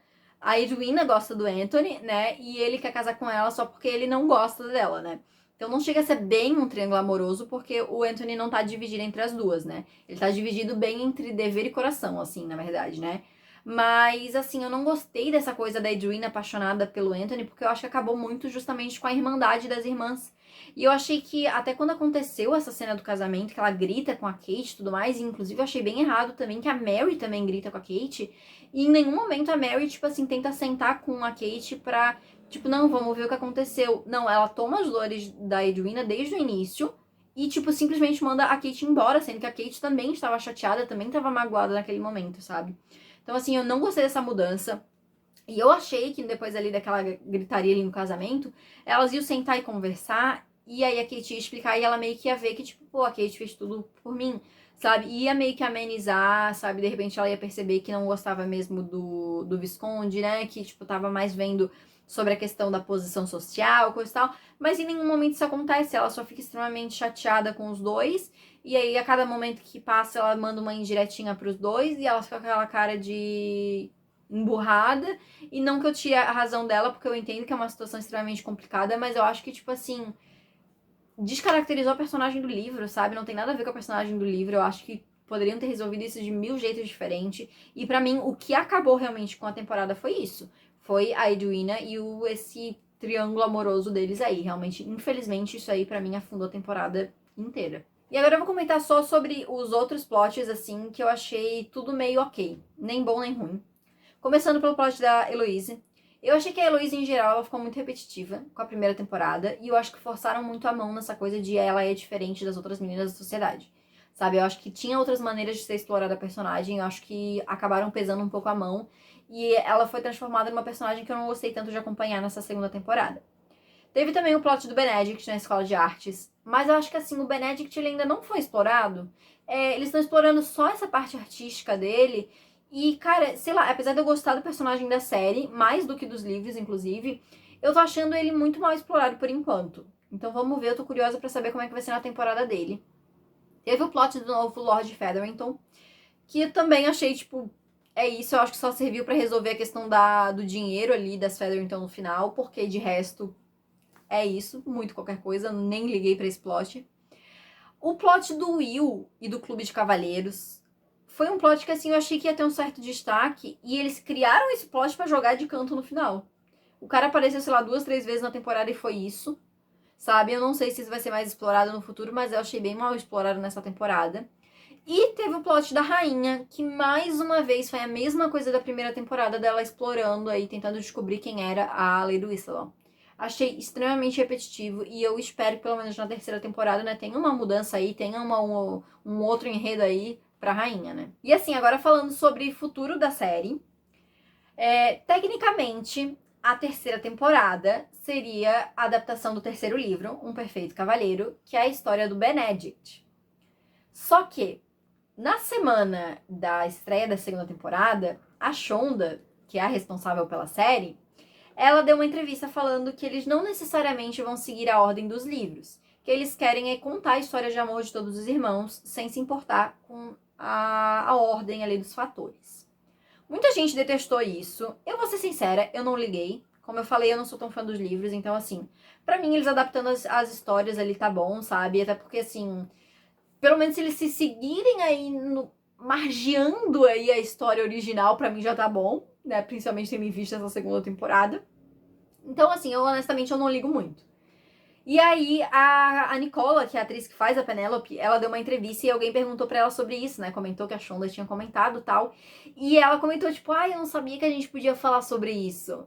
[SPEAKER 1] Edwina gosta do Anthony, né? E ele quer casar com ela só porque ele não gosta dela, né? Então não chega a ser bem um triângulo amoroso, porque o Anthony não tá dividido entre as duas, né? Ele tá dividido bem entre dever e coração, assim, na verdade, né? Mas, assim, eu não gostei dessa coisa da Edwina apaixonada pelo Anthony, porque eu acho que acabou muito justamente com a irmandade das irmãs. E eu achei que, até quando aconteceu essa cena do casamento, que ela grita com a Kate e tudo mais, e inclusive eu achei bem errado também que a Mary também grita com a Kate, e em nenhum momento a Mary, tipo assim, tenta sentar com a Kate pra, tipo, não, vamos ver o que aconteceu. Não, ela toma as dores da Edwina desde o início, e, tipo, simplesmente manda a Kate embora, sendo que a Kate também estava chateada, também estava magoada naquele momento, sabe? Então, assim, eu não gostei dessa mudança. E eu achei que depois ali daquela gritaria ali no casamento, elas iam sentar e conversar, e aí a Kate ia explicar, e ela meio que ia ver que, tipo, pô, a Kate fez tudo por mim, sabe? Ia meio que amenizar, sabe? De repente ela ia perceber que não gostava mesmo do Visconde, né? Que, tipo, tava mais vendo sobre a questão da posição social, coisa e tal. Mas em nenhum momento isso acontece, ela só fica extremamente chateada com os dois, e aí a cada momento que passa ela manda uma indiretinha pros dois, e ela fica com aquela cara de emburrada. E não que eu tire a razão dela, porque eu entendo que é uma situação extremamente complicada, mas eu acho que, tipo assim, descaracterizou a personagem do livro, sabe? Não tem nada a ver com a personagem do livro. Eu acho que poderiam ter resolvido isso de mil jeitos diferentes. E pra mim, o que acabou realmente com a temporada foi isso. Foi a Edwina e esse triângulo amoroso deles aí. Realmente, infelizmente, isso aí pra mim afundou a temporada inteira. E agora eu vou comentar só sobre os outros plots, assim, que eu achei tudo meio ok. Nem bom, nem ruim. Começando pelo plot da Heloise. Eu achei que a Heloise, em geral, ela ficou muito repetitiva com a primeira temporada. E eu acho que forçaram muito a mão nessa coisa de ela é diferente das outras meninas da sociedade. Sabe? Eu acho que tinha outras maneiras de ser explorada a personagem. Eu acho que acabaram pesando um pouco a mão. E ela foi transformada numa personagem que eu não gostei tanto de acompanhar nessa segunda temporada. Teve também o plot do Benedict na escola de artes. Mas eu acho que, assim, o Benedict ele ainda não foi explorado. Eles estão explorando só essa parte artística dele. E, cara, sei lá, apesar de eu gostar do personagem da série, mais do que dos livros, inclusive, eu tô achando ele muito mal explorado por enquanto. Então vamos ver, eu tô curiosa pra saber como é que vai ser na temporada dele. Teve o plot do novo Lord Featherington, que eu também achei, tipo, é isso, eu acho que só serviu pra resolver a questão do dinheiro ali das Featherington no final, porque de resto é isso, muito qualquer coisa, nem liguei pra esse plot. O plot do Will e do Clube de Cavaleiros foi um plot que, assim, eu achei que ia ter um certo destaque, e eles criaram esse plot pra jogar de canto no final. O cara apareceu, sei lá, 2, 3 vezes na temporada e foi isso, sabe? Eu não sei se isso vai ser mais explorado no futuro, mas eu achei bem mal explorado nessa temporada. E teve o plot da rainha, que mais uma vez foi a mesma coisa da primeira temporada dela explorando aí, tentando descobrir quem era a Lady Whistledown. Achei extremamente repetitivo e eu espero que pelo menos na terceira temporada, né, tenha uma mudança aí, tenha um outro enredo aí pra rainha, né? E assim, agora falando sobre futuro da série, tecnicamente, a terceira temporada seria a adaptação do terceiro livro, Um Perfeito Cavalheiro, que é a história do Benedict. Só que na semana da estreia da segunda temporada, a Shonda, que é a responsável pela série, ela deu uma entrevista falando que eles não necessariamente vão seguir a ordem dos livros, que eles querem é contar a história de amor de todos os irmãos, sem se importar com a ordem ali dos fatores. Muita gente detestou isso. Eu vou ser sincera, eu não liguei. Como eu falei, eu não sou tão fã dos livros, então assim, pra mim eles adaptando as histórias ali tá bom, sabe? Até porque assim, pelo menos se eles se seguirem aí margeando aí a história original, pra mim já tá bom, né? Principalmente tendo em vista essa segunda temporada. Então, assim, eu honestamente eu não ligo muito. E aí, a Nicola, que é a atriz que faz a Penélope, ela deu uma entrevista e alguém perguntou pra ela sobre isso, né? Comentou que a Shonda tinha comentado e tal. E ela comentou, tipo, eu não sabia que a gente podia falar sobre isso.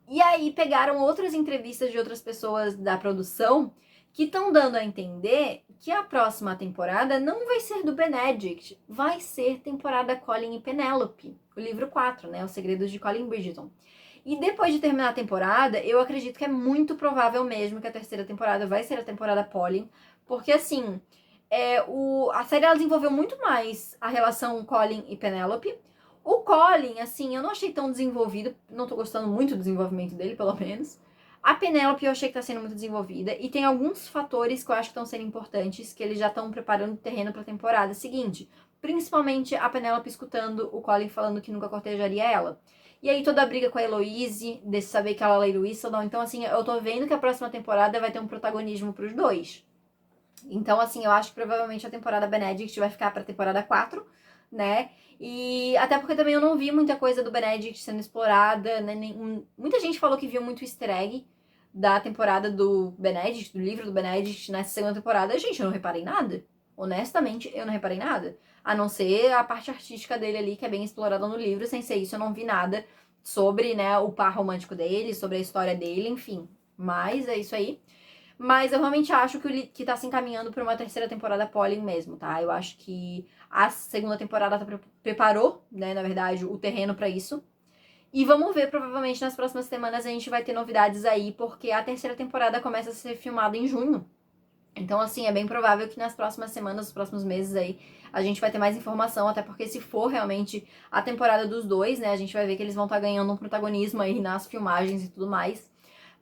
[SPEAKER 1] E aí pegaram outras entrevistas de outras pessoas da produção que estão dando a entender que a próxima temporada não vai ser do Benedict, vai ser temporada Colin e Penélope, o livro 4, né? Os Segredos de Colin Bridgerton. E depois de terminar a temporada, eu acredito que é muito provável mesmo que a terceira temporada vai ser a temporada Colin, porque assim, a série ela desenvolveu muito mais a relação Colin e Penélope. O Colin, assim, eu não achei tão desenvolvido, não tô gostando muito do desenvolvimento dele, pelo menos. A Penélope eu achei que tá sendo muito desenvolvida, e tem alguns fatores que eu acho que estão sendo importantes, que eles já estão preparando o terreno pra temporada seguinte. Principalmente a Penélope escutando o Colin falando que nunca cortejaria ela. E aí toda a briga com a Heloise, de saber que ela é Lady Whistledown. Então, assim, eu tô vendo que a próxima temporada vai ter um protagonismo pros dois. Então, assim, eu acho que provavelmente a temporada Benedict vai ficar pra temporada 4, né? E até porque também eu não vi muita coisa do Benedict sendo explorada, né? Muita gente falou que viu muito easter egg da temporada do Benedict, do livro do Benedict nessa segunda temporada. Gente, eu não reparei nada. Honestamente, eu não reparei nada. A não ser a parte artística dele ali, que é bem explorada no livro. Sem ser isso, eu não vi nada sobre, né, o par romântico dele, sobre a história dele, enfim. Mas é isso aí. Mas eu realmente acho que tá se encaminhando pra uma terceira temporada Polly mesmo, tá? Eu acho que a segunda temporada preparou, né, na verdade, o terreno pra isso. E vamos ver, provavelmente nas próximas semanas a gente vai ter novidades aí, porque a terceira temporada começa a ser filmada em junho. Então, assim, é bem provável que nas próximas semanas, nos próximos meses aí, a gente vai ter mais informação, até porque se for realmente a temporada dos dois, né, a gente vai ver que eles vão estar ganhando um protagonismo aí nas filmagens e tudo mais.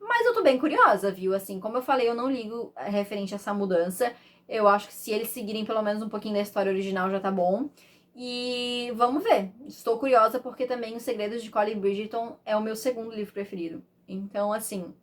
[SPEAKER 1] Mas eu tô bem curiosa, viu? Assim, como eu falei, eu não ligo referente a essa mudança. Eu acho que se eles seguirem pelo menos um pouquinho da história original já tá bom. E vamos ver. Estou curiosa porque também Os Segredos de Colin Bridgerton é o meu segundo livro preferido. Então, assim,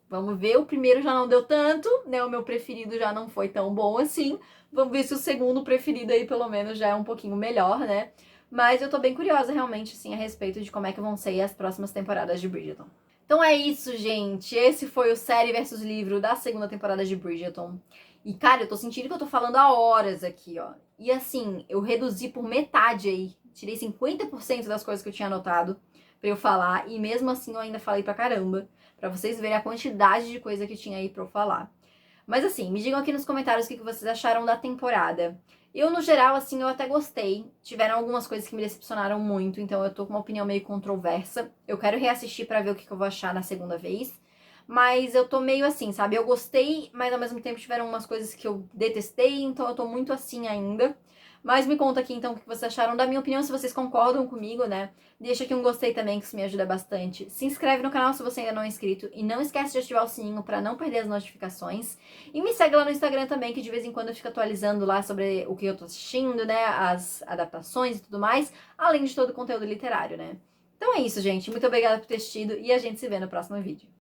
[SPEAKER 1] vamos ver. O primeiro já não deu tanto, né? O meu preferido já não foi tão bom assim. Vamos ver se o segundo preferido aí pelo menos já é um pouquinho melhor, né? Mas eu tô bem curiosa realmente, assim, a respeito de como é que vão ser as próximas temporadas de Bridgerton. Então é isso, gente. Esse foi o série versus livro da segunda temporada de Bridgerton. E, cara, eu tô sentindo que eu tô falando há horas aqui, ó. E assim, eu reduzi por metade aí. Tirei 50% das coisas que eu tinha anotado pra eu falar. E mesmo assim eu ainda falei pra caramba. Pra vocês verem a quantidade de coisa que tinha aí pra eu falar. Mas assim, me digam aqui nos comentários o que vocês acharam da temporada. Eu, no geral, assim, eu até gostei. Tiveram algumas coisas que me decepcionaram muito, então eu tô com uma opinião meio controversa. Eu quero reassistir pra ver o que eu vou achar na segunda vez. Mas eu tô meio assim, sabe? Eu gostei, mas ao mesmo tempo tiveram umas coisas que eu detestei, então eu tô muito assim ainda. Mas me conta aqui então o que vocês acharam da minha opinião, se vocês concordam comigo, né? Deixa aqui um gostei também, que isso me ajuda bastante. Se inscreve no canal se você ainda não é inscrito e não esquece de ativar o sininho pra não perder as notificações. E me segue lá no Instagram também, que de vez em quando eu fico atualizando lá sobre o que eu tô assistindo, né? As adaptações e tudo mais, além de todo o conteúdo literário, né? Então é isso, gente. Muito obrigada por ter assistido e a gente se vê no próximo vídeo.